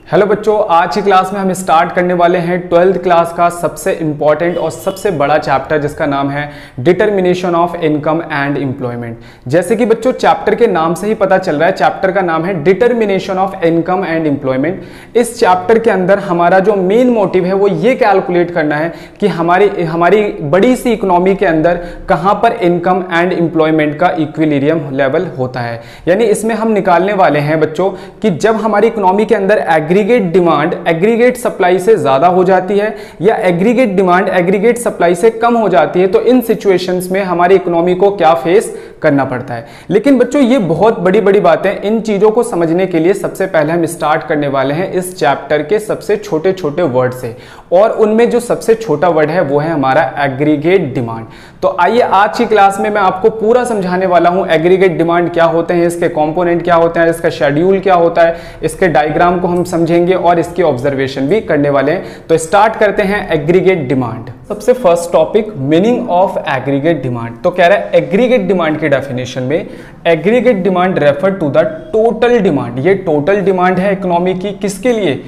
Hello बच्चों, आज की क्लास में हम स्टार्ट करने वाले हैं 12th क्लास का सबसे इंपॉर्टेंट और सबसे बड़ा चैप्टर जिसका नाम है determination of income and employment. जैसे कि बच्चों चैप्टर के नाम से ही पता चल रहा है, चैप्टर का नाम है determination of income and employment. इस चैप्टर के अंदर हमारा जो मेन मोटिव है वो ये कैलकुलेट करना है कि हमारी बड़ी सी इकोनॉमी के अंदर कहां पर इनकम एंड एम्प्लॉयमेंट का इक्विलिब्रियम लेवल होता है। यानी इसमें हम निकालने वाले हैं बच्चों कि जब हमारी इकोनॉमी के अंदर एग्रीगेट डिमांड एग्रीगेट सप्लाई से ज्यादा हो जाती है या एग्रीगेट डिमांड एग्रीगेट सप्लाई से कम हो जाती है, तो इन सिचुएशंस में हमारी इकोनॉमी को क्या फेस करना पड़ता है। लेकिन बच्चों ये बहुत बड़ी बड़ी बातें, इन चीजों को समझने के लिए सबसे पहले हम स्टार्ट करने वाले हैं इस चैप्टर के सबसे छोटे छोटे वर्ड से, और उनमें जो सबसे छोटा वर्ड है वो है हमारा एग्रीगेट डिमांड। तो आइए आज की क्लास में मैं आपको पूरा समझाने वाला हूं एग्रीगेट डिमांड क्या होते हैं, इसके कंपोनेंट क्या होते हैं, इसका शेड्यूल क्या होता है, इसके डायग्राम को हम समझेंगे और इसकी ऑब्जर्वेशन भी करने वाले हैं। तो स्टार्ट करते हैं एग्रीगेट डिमांड। सबसे first topic meaning of aggregate demand. तो कह रहा है एग्रीगेट डिमांड की डेफिनेशन में aggregate demand refer to the total demand. ये टोटल डिमांड है इकोनॉमी की, किसके लिए?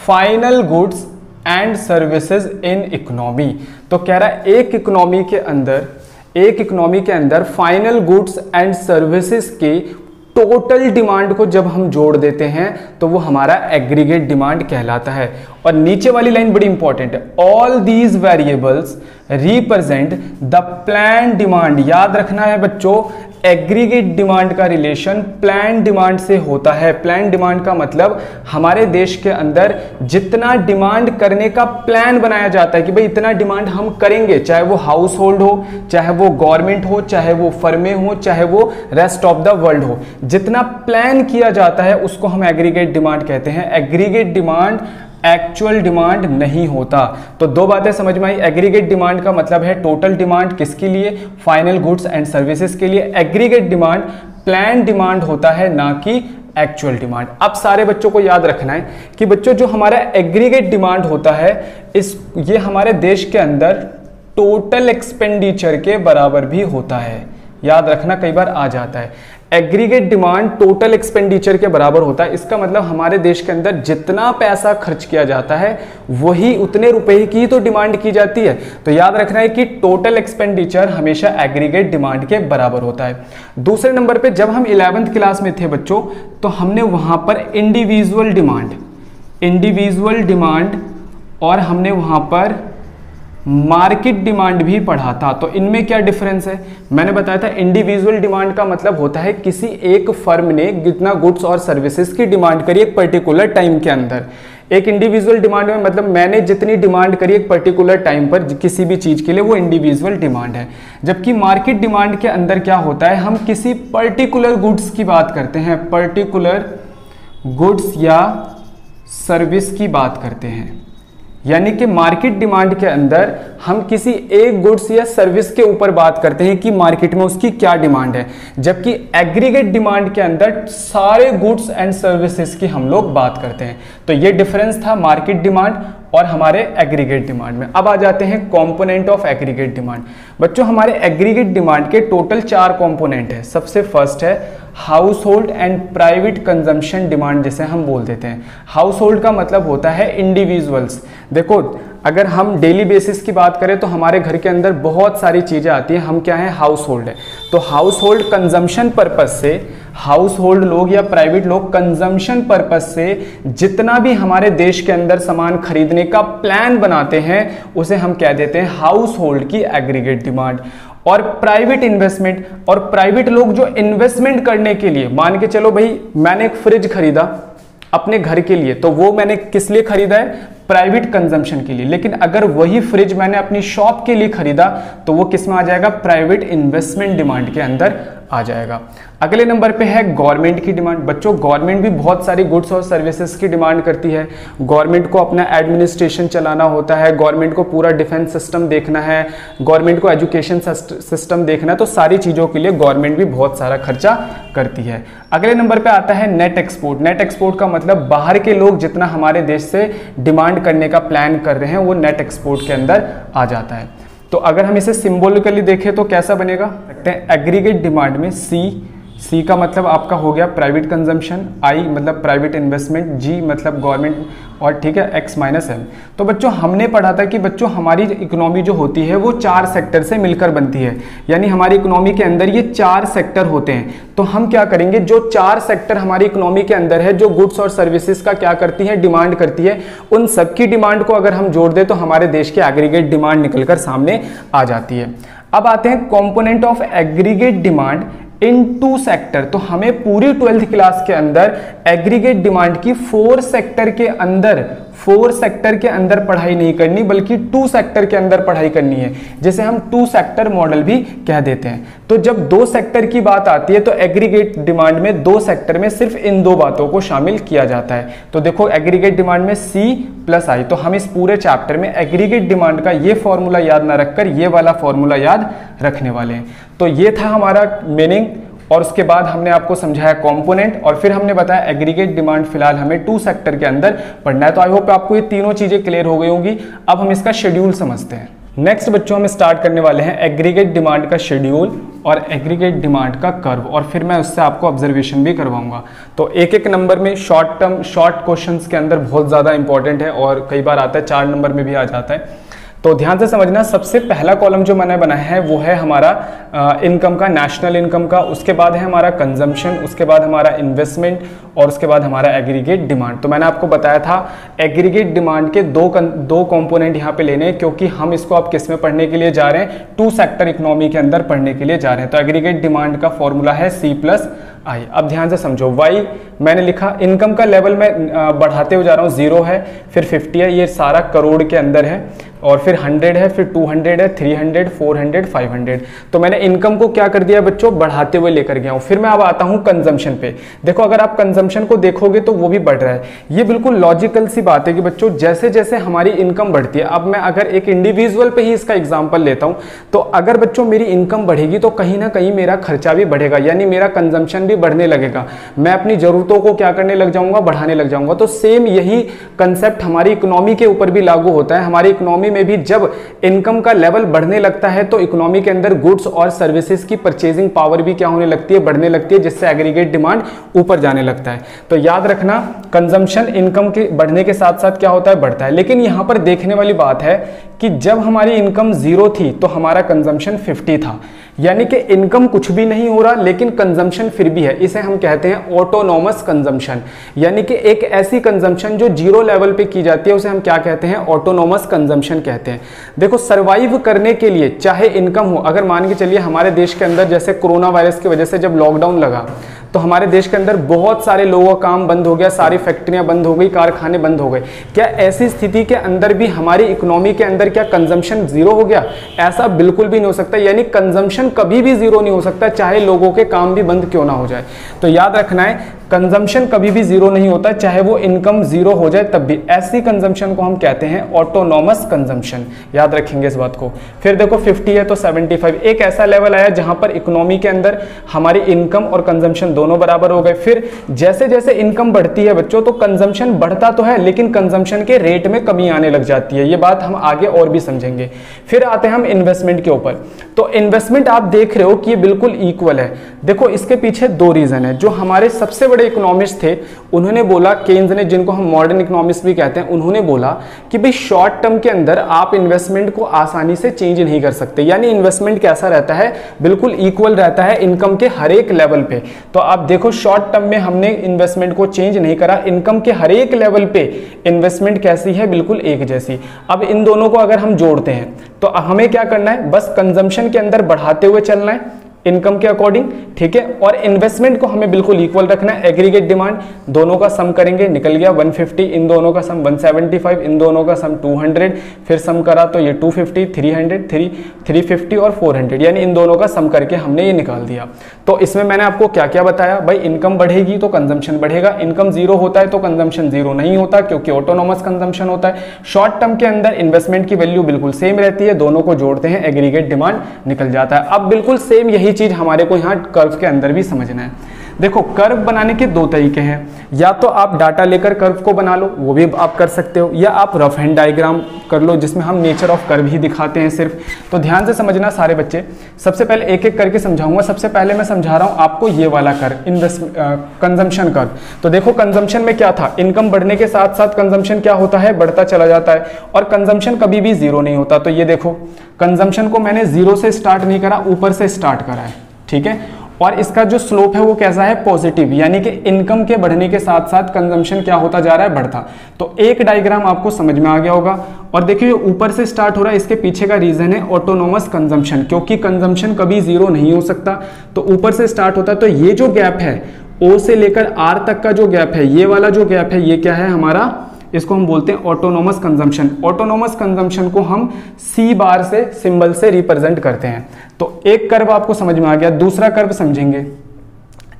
Final goods and services in economy. तो कह रहा है एक इकोनॉमी के अंदर फाइनल गुड्स एंड सर्विसेज के टोटल डिमांड को जब हम जोड़ देते हैं तो वो हमारा एग्रीगेट डिमांड कहलाता है। और नीचे वाली लाइन बड़ी इंपॉर्टेंट है, all these variables represent the plan demand. याद रखना है बच्चों, एग्रीगेट डिमांड का रिलेशन प्लान डिमांड से होता है। प्लान डिमांड का मतलब हमारे देश के अंदर जितना डिमांड करने का प्लान बनाया जाता है कि भाई इतना डिमांड हम करेंगे, चाहे वो हाउस होल्ड हो, चाहे वो गवर्नमेंट हो, चाहे वो फर्में हो, चाहे वो रेस्ट ऑफ द वर्ल्ड हो, जितना प्लान किया जाता है उसको हम एग्रीगेट डिमांड कहते हैं। एग्रीगेट डिमांड एक्चुअल डिमांड नहीं होता। तो दो बातें समझ में आई। एग्रीगेट डिमांड का मतलब है टोटल डिमांड, किसके लिए? फाइनल गुड्स एंड सर्विसेज के लिए। एग्रीगेट डिमांड प्लान डिमांड होता है, ना कि एक्चुअल डिमांड। अब सारे बच्चों को याद रखना है कि बच्चों जो हमारा एग्रीगेट डिमांड होता है ये हमारे देश के अंदर टोटल एक्सपेंडिचर के बराबर भी होता है। याद रखना, कई बार आ जाता है एग्रीगेट डिमांड टोटल एक्सपेंडिचर के बराबर होता है। इसका मतलब हमारे देश के अंदर जितना पैसा खर्च किया जाता है वही उतने रुपए की तो डिमांड की जाती है। तो याद रखना है कि टोटल एक्सपेंडिचर हमेशा एग्रीगेट डिमांड के बराबर होता है। दूसरे नंबर पे जब हम 11th क्लास में थे बच्चों, तो हमने वहां पर इंडिविजुअल डिमांड और हमने वहां पर मार्केट डिमांड भी पढ़ा था। तो इनमें क्या डिफरेंस है? मैंने बताया था इंडिविजुअल डिमांड का मतलब होता है किसी एक फर्म ने कितना गुड्स और सर्विसेज की डिमांड करी एक पर्टिकुलर टाइम के अंदर। एक इंडिविजुअल डिमांड में मतलब मैंने जितनी डिमांड करी एक पर्टिकुलर टाइम पर किसी भी चीज के लिए, वो इंडिविजुअल डिमांड है। जबकि मार्केट डिमांड के अंदर क्या होता है, हम किसी पर्टिकुलर गुड्स की बात करते हैं, पर्टिकुलर गुड्स या सर्विस की बात करते हैं। यानी कि मार्केट डिमांड के अंदर हम किसी एक गुड्स या सर्विस के ऊपर बात करते हैं कि मार्केट में उसकी क्या डिमांड है, जबकि एग्रीगेट डिमांड के अंदर सारे गुड्स एंड सर्विसेज की हम लोग बात करते हैं। तो ये डिफरेंस था मार्केट डिमांड और हमारे एग्रीगेट डिमांड में। अब आ जाते हैं कंपोनेंट ऑफ एग्रीगेट डिमांड। बच्चों हमारे एग्रीगेट डिमांड के टोटल 4 कंपोनेंट है। सबसे फर्स्ट है house hold and private consumption demand, जिसे हम बोल देते हैं। हाउस होल्ड का मतलब होता है इंडिविजुअल्स। देखो अगर हम डेली बेसिस की बात करें तो हमारे घर के अंदर बहुत सारी चीजें आती हैं, हम क्या है? हाउस होल्ड है। तो हाउस होल्ड कंजम्पशन पर्पज से, हाउस होल्ड लोग या प्राइवेट लोग कंजम्पशन पर्पज से जितना भी हमारे देश के अंदर सामान खरीदने का प्लान बनाते हैं उसे हम कह देते हैं हाउस होल्ड की एग्रीगेट डिमांड। और प्राइवेट इन्वेस्टमेंट, और प्राइवेट लोग जो इन्वेस्टमेंट करने के लिए, मान के चलो भाई मैंने एक फ्रिज खरीदा अपने घर के लिए, तो वो मैंने किस लिए खरीदा है? प्राइवेट कंजम्पशन के लिए। लेकिन अगर वही फ्रिज मैंने अपनी शॉप के लिए खरीदा तो वो किस में आ जाएगा? प्राइवेट इन्वेस्टमेंट डिमांड के अंदर आ जाएगा। अगले नंबर पे है गवर्नमेंट की डिमांड। बच्चों गवर्नमेंट भी बहुत सारी गुड्स और सर्विसेज की डिमांड करती है। गवर्नमेंट को अपना एडमिनिस्ट्रेशन चलाना होता है, गवर्नमेंट को पूरा डिफेंस सिस्टम देखना है, गवर्नमेंट को एजुकेशन सिस्टम देखना है, तो सारी चीज़ों के लिए गवर्नमेंट भी बहुत सारा खर्चा करती है। अगले नंबर पे आता है नेट एक्सपोर्ट। नेट एक्सपोर्ट का मतलब बाहर के लोग जितना हमारे देश से डिमांड करने का प्लान कर रहे हैं वो नेट एक्सपोर्ट के अंदर आ जाता है। तो अगर हम इसे सिंबॉलिकली देखें तो कैसा बनेगा? एग्रीगेट डिमांड में सी सी का मतलब आपका हो गया प्राइवेट कंजम्पशन, आई मतलब प्राइवेट इन्वेस्टमेंट, जी मतलब गवर्नमेंट, और ठीक है एक्स माइनस एम। तो बच्चों हमने पढ़ा था कि बच्चों हमारी इकोनॉमी जो होती है वो 4 सेक्टर से मिलकर बनती है, यानी हमारी इकोनॉमी के अंदर ये 4 सेक्टर होते हैं। तो हम क्या करेंगे, जो 4 सेक्टर हमारी इकोनॉमी के अंदर है, जो गुड्स और सर्विसेज का क्या करती है, डिमांड करती है, उन सबकी डिमांड को अगर हम जोड़ दें तो हमारे देश की एग्रीगेट डिमांड निकलकर सामने आ जाती है। अब आते हैं component of aggregate demand in 2 sector. तो हमें पूरी 12th क्लास के अंदर एग्रीगेट डिमांड की 4 सेक्टर के अंदर पढ़ाई नहीं करनी, बल्कि 2 सेक्टर के अंदर पढ़ाई करनी है, जिसे हम 2 सेक्टर मॉडल भी कह देते हैं। तो जब 2 सेक्टर की बात आती है तो एग्रीगेट डिमांड में 2 सेक्टर में सिर्फ इन 2 बातों को शामिल किया जाता है। तो देखो एग्रीगेट डिमांड में सी प्लस आई, तो हम इस पूरे चैप्टर में एग्रीगेट डिमांड का ये फॉर्मूला याद ना रखकर ये वाला फॉर्मूला याद रखने वाले हैं। तो ये था हमारा मीनिंग, और उसके बाद हमने आपको समझाया कंपोनेंट, और फिर हमने बताया एग्रीगेट डिमांड फिलहाल हमें 2 सेक्टर के अंदर पढ़ना है। तो आई होप आपको ये तीनों चीजें क्लियर हो गई होंगी। अब हम इसका शेड्यूल समझते हैं। नेक्स्ट बच्चों हम स्टार्ट करने वाले हैं एग्रीगेट डिमांड का शेड्यूल और एग्रीगेट डिमांड का कर्व, और फिर मैं उससे आपको ऑब्जर्वेशन भी करवाऊंगा। तो एक एक नंबर में शॉर्ट क्वेश्चंस के अंदर बहुत ज़्यादा इंपॉर्टेंट है, और कई बार आता है 4 नंबर में भी आ जाता है। तो ध्यान से समझना, सबसे पहला कॉलम जो मैंने बनाया है वो है हमारा इनकम का, नेशनल इनकम का, उसके बाद है हमारा कंजम्पशन, उसके बाद हमारा इन्वेस्टमेंट, और उसके बाद हमारा एग्रीगेट डिमांड। तो मैंने आपको बताया था एग्रीगेट डिमांड के दो कंपोनेंट यहाँ पे लेने हैं, क्योंकि हम इसको आप किस में पढ़ने के लिए जा रहे हैं, 2 सेक्टर इकोनॉमी के अंदर पढ़ने के लिए जा रहे हैं। तो एग्रीगेट डिमांड का फॉर्मूला है सी प्लस आई। अब ध्यान से समझो, वाई मैंने लिखा, इनकम का लेवल में बढ़ाते हुए जा रहा हूँ, 0 है, फिर 50 है, ये सारा करोड़ के अंदर है, और फिर 100 है, फिर 200 है, 300, 400, 500। तो मैंने इनकम को क्या कर दिया बच्चों, बढ़ाते हुए लेकर गया हूं। फिर मैं अब आता हूं कंजम्पशन पे। देखो अगर आप कंजम्पशन को देखोगे तो वो भी बढ़ रहा है। ये बिल्कुल लॉजिकल सी बात है कि बच्चों जैसे जैसे हमारी इनकम बढ़ती है, अब मैं अगर एक इंडिविजुअल पे ही इसका एग्जाम्पल लेता हूं, तो अगर बच्चों मेरी इनकम बढ़ेगी तो कहीं ना कहीं मेरा खर्चा भी बढ़ेगा, यानी मेरा कंजम्पशन भी बढ़ने लगेगा, मैं अपनी जरूरतों को क्या करने लग जाऊंगा, बढ़ाने लग जाऊंगा। तो सेम यही कंसेप्ट हमारी इकोनॉमी के ऊपर भी लागू होता है। हमारी इकोनॉमी में भी जब इनकम का लेवल बढ़ने लगता है तो इकोनॉमी के अंदर गुड्स और सर्विसेज की परचेजिंग पावर भी क्या होने लगती है, बढ़ने लगती है, जिससे एग्रीगेट डिमांड ऊपर जाने लगता है। तो याद रखना, कंजम्पशन इनकम के बढ़ने के साथ साथ क्या होता है, बढ़ता है। लेकिन यहां पर देखने वाली बात है कि जब हमारी इनकम 0 थी तो हमारा कंजम्पशन 50 था, यानी कि इनकम कुछ भी नहीं हो रहा लेकिन कंजम्पशन फिर भी है। इसे हम कहते हैं ऑटोनॉमस कंजम्पशन, यानी कि एक ऐसी कंजम्पशन जो 0 लेवल पे की जाती है उसे हम क्या कहते हैं, ऑटोनॉमस कंजम्पशन कहते हैं। देखो सर्वाइव करने के लिए चाहे इनकम हो, अगर मान के चलिए हमारे देश के अंदर जैसे कोरोना वायरस की वजह से जब लॉकडाउन लगा तो हमारे देश के अंदर बहुत सारे लोगों का काम बंद हो गया, सारी फैक्ट्रियां बंद हो गई, कारखाने बंद हो गए। क्या ऐसी स्थिति के अंदर भी हमारी इकोनॉमी के अंदर क्या कंजम्पशन 0 हो गया? ऐसा बिल्कुल भी नहीं हो सकता, यानी कंजम्पशन कभी भी 0 नहीं हो सकता, चाहे लोगों के काम भी बंद क्यों ना हो जाए। तो याद रखना है, कंजम्पशन कभी भी 0 नहीं होता, चाहे वो इनकम 0 हो जाए तब भी। ऐसी कंजम्पशन को हम कहते हैं ऑटोनॉमस कंजम्पशन, याद रखेंगे इस बात को। फिर देखो 50 है तो 75, एक ऐसा लेवल आया जहां पर इकोनॉमी के अंदर हमारी इनकम और कंजम्पशन दोनों बराबर हो गए। फिर जैसे जैसे इनकम बढ़ती है बच्चों तो कंजम्पशन बढ़ता तो है लेकिन कंजम्पशन के रेट में कमी आने लग जाती है, ये बात हम आगे और भी समझेंगे। फिर आते हैं हम इन्वेस्टमेंट के ऊपर। तो इन्वेस्टमेंट आप देख रहे हो कि ये बिल्कुल इक्वल है। देखो इसके पीछे 2 रीजन है। जो हमारे सबसे बड़े इकोनॉमिस्ट थे उन्होंने बोला, केन्स ने, जिनको हम मॉडर्न इकोनॉमिस्ट भी कहते हैं, उन्होंने बोला कि भाई शॉर्ट टर्म के अंदर आप इन्वेस्टमेंट को आसानी से चेंज नहीं कर सकते, यानी इन्वेस्टमेंट कैसा रहता है, बिल्कुल इक्वल रहता है इनकम के हर एक लेवल पे। तो आप देखो शॉर्ट टर्म में हमने इन्वेस्टमेंट को चेंज नहीं करा, इनकम के हर एक लेवल पे इन्वेस्टमेंट कैसी है, बिल्कुल एक जैसी। अब इन दोनों को अगर हम जोड़ते हैं तो हमें क्या करना है, बस कंजम्पशन के अंदर बढ़ाते हुए चलना है इनकम के अकॉर्डिंग, ठीक है, और इन्वेस्टमेंट को हमें बिल्कुल इक्वल रखना है। एग्रीगेट डिमांड दोनों का सम करेंगे, निकल गया 150, इन दोनों का सम 175, इन दोनों का सम 200, फिर सम करा तो ये 250, 300, 350 और 400, यानी इन दोनों का सम करके हमने ये निकाल दिया। तो इसमें मैंने आपको क्या क्या बताया, भाई इनकम बढ़ेगी तो कंजम्पशन बढ़ेगा, इनकम 0 होता है तो कंजम्पशन 0 नहीं होता क्योंकि ऑटोनॉमस कंजम्पशन होता है। शॉर्ट टर्म के अंदर इन्वेस्टमेंट की वैल्यू बिल्कुल सेम रहती है, दोनों को जोड़ते हैं एग्रीगेट डिमांड निकल जाता है। अब बिल्कुल सेम यही चीज हमारे को यहाँ कर्व के अंदर भी समझना है। देखो कर्व बनाने के दो तरीके हैं, या तो आप डाटा लेकर कर्व को बना लो, वो भी आप कर सकते हो, या आप रफ हैंड डायग्राम कर लो जिसमें हम नेचर ऑफ कर्व ही दिखाते हैं सिर्फ। तो ध्यान से समझना सारे बच्चे, सबसे पहले एक एक करके समझाऊंगा। सबसे पहले मैं समझा रहा हूं आपको ये वाला कर्व, कंजम्पशन कर्व। तो देखो कंजम्पशन में क्या था, इनकम बढ़ने के साथ साथ कंजम्पशन क्या होता है, बढ़ता चला जाता है, और कंजम्पशन कभी भी जीरो नहीं होता। तो ये देखो कंजम्पशन को मैंने जीरो से स्टार्ट नहीं करा, ऊपर से स्टार्ट करा है, ठीक है। और इसका जो स्लोप है वो कैसा है, पॉजिटिव, यानी कि इनकम के बढ़ने के साथ साथ कंजम्पशन क्या होता जा रहा है, बढ़ता। तो एक डायग्राम आपको समझ में आ गया होगा। और देखिए ऊपर से स्टार्ट हो रहा है, इसके पीछे का रीजन है ऑटोनोमस कंजम्पशन, क्योंकि कंजम्पशन कभी जीरो नहीं हो सकता, तो ऊपर से स्टार्ट होता है। तो ये जो गैप है ओ से लेकर आर तक का जो गैप है, ये वाला जो गैप है, ये क्या है हमारा, इसको हम बोलते हैं ऑटोनोमस कंजम्पशन। ऑटोनोमस कंजम्पशन को हम सी बार से सिंबल से रिप्रेजेंट करते हैं। तो एक कर्व आपको समझ में आ गया। दूसरा कर्व समझेंगे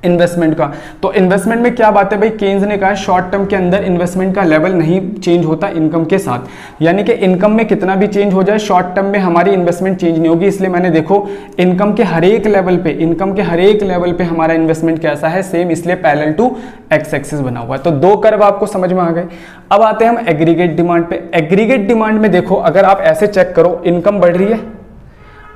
इन्वेस्टमेंट का। तो इन्वेस्टमेंट में क्या बात है भाई, केन्स ने कहा शॉर्ट टर्म के अंदर इन्वेस्टमेंट का लेवल नहीं चेंज होता इनकम के साथ, यानी कि इनकम में कितना भी चेंज हो जाए शॉर्ट टर्म में हमारी इन्वेस्टमेंट चेंज नहीं होगी। इसलिए मैंने देखो इनकम के हर एक लेवल पे हमारा इन्वेस्टमेंट कैसा है, सेम, इसलिए पैरेलल टू एक्स एक्सिस बना हुआ है। तो दो कर्व आपको समझ में आ गए। अब आते हैं हम एग्रीगेट डिमांड पे। एग्रीगेट डिमांड में देखो अगर आप ऐसे चेक करो, इनकम बढ़ रही है,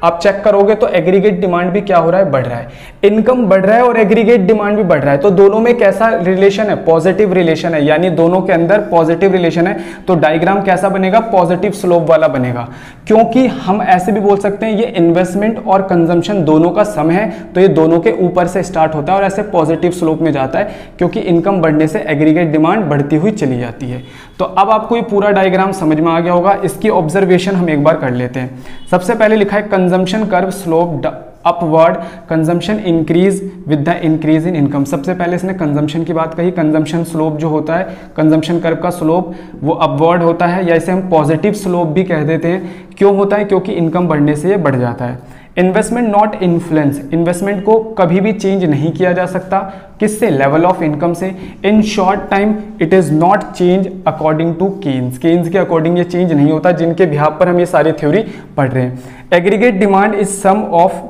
आप चेक करोगे तो एग्रीगेट डिमांड भी क्या हो रहा है, बढ़ रहा है। इनकम बढ़ रहा है और एग्रीगेट डिमांड भी बढ़ रहा है, तो दोनों में कैसा रिलेशन है, पॉजिटिव रिलेशन है, यानी दोनों के अंदर पॉजिटिव रिलेशन है। तो डायग्राम कैसा बनेगा, पॉजिटिव स्लोप वाला बनेगा, क्योंकि हम ऐसे भी बोल सकते हैं ये इन्वेस्टमेंट और कंजम्पशन दोनों का सम है, तो ये दोनों के ऊपर से स्टार्ट होता है और ऐसे पॉजिटिव स्लोप में जाता है, क्योंकि इनकम बढ़ने से एग्रीगेट डिमांड बढ़ती हुई चली जाती है। तो अब आपको ये पूरा डायग्राम समझ में आ गया होगा। इसकी ऑब्जर्वेशन हम एक बार कर लेते हैं। सबसे पहले लिखा है consumption curve slope upward, consumption increase with the increase in income. सबसे पहले इसने कंजम्पशन की बात कही। कंजम्पशन स्लोप जो होता है, कंजम्पशन कर्व का स्लोप वो अपवर्ड होता है, या इसे हम पॉजिटिव स्लोप भी कह देते हैं। क्यों होता है, क्योंकि इनकम बढ़ने से ये बढ़ जाता है। इन्वेस्टमेंट नॉट इन्फ्लुएंस, इन्वेस्टमेंट को कभी भी चेंज नहीं किया जा सकता, किससे, लेवल ऑफ इनकम से। In short time it is not change according to Keynes, Keynes के अकॉर्डिंग ये चेंज नहीं होता, जिनके बिहाफ पर हम ये सारी थ्योरी पढ़ रहे हैं। Aggregate demand is sum of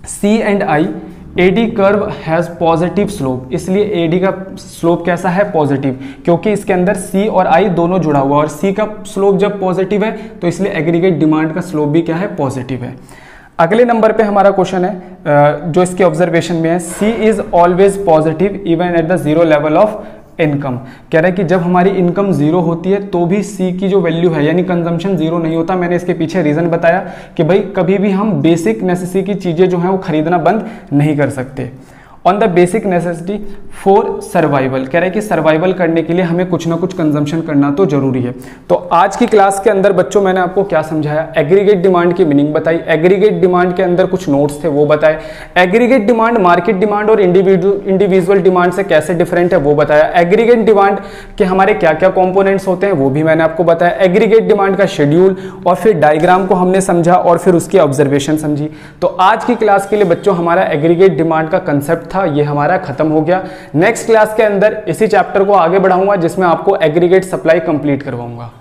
C and I, AD curve has positive slope, इसलिए एडी का स्लोप कैसा है, पॉजिटिव, क्योंकि इसके अंदर सी और आई दोनों जुड़ा हुआ, और सी का स्लोप जब पॉजिटिव है तो इसलिए एग्रीगेट डिमांड का स्लोप भी क्या है, पॉजिटिव है। अगले नंबर पे हमारा क्वेश्चन है जो इसके ऑब्जर्वेशन में है, C is always positive even at the zero level of income. कह रहा है कि जब हमारी इनकम जीरो होती है तो भी सी की जो वैल्यू है, यानी कंजम्पशन जीरो नहीं होता। मैंने इसके पीछे रीजन बताया कि भाई कभी भी हम बेसिक नेसेसिटी की चीजें जो हैं वो खरीदना बंद नहीं कर सकते। On the basic necessity for survival, कह रहा है कि सर्वाइवल करने के लिए हमें कुछ ना कुछ कंजम्पशन करना तो जरूरी है। तो आज की क्लास के अंदर बच्चों मैंने आपको क्या समझाया, एग्रीगेट डिमांड की मीनिंग बताई, एग्रीगेट डिमांड के अंदर कुछ नोट्स थे वो बताए, एग्रीगेट डिमांड मार्केट डिमांड और इंडिविजुअल डिमांड से कैसे डिफरेंट है वो बताया, एग्रीगेट डिमांड के हमारे क्या क्या कॉम्पोनेंट्स होते हैं वो भी मैंने आपको बताया, एग्रीगेट डिमांड का शेड्यूल, और फिर डायग्राम को हमने समझा और फिर उसकी ऑब्जर्वेशन समझी। तो आज की क्लास के लिए बच्चों हमारा एग्रीगेट डिमांड का कंसेप्ट था, ये हमारा खत्म हो गया। नेक्स्ट क्लास के अंदर इसी चैप्टर को आगे बढ़ाऊंगा जिसमें आपको एग्रीगेट सप्लाई कंप्लीट करवाऊंगा।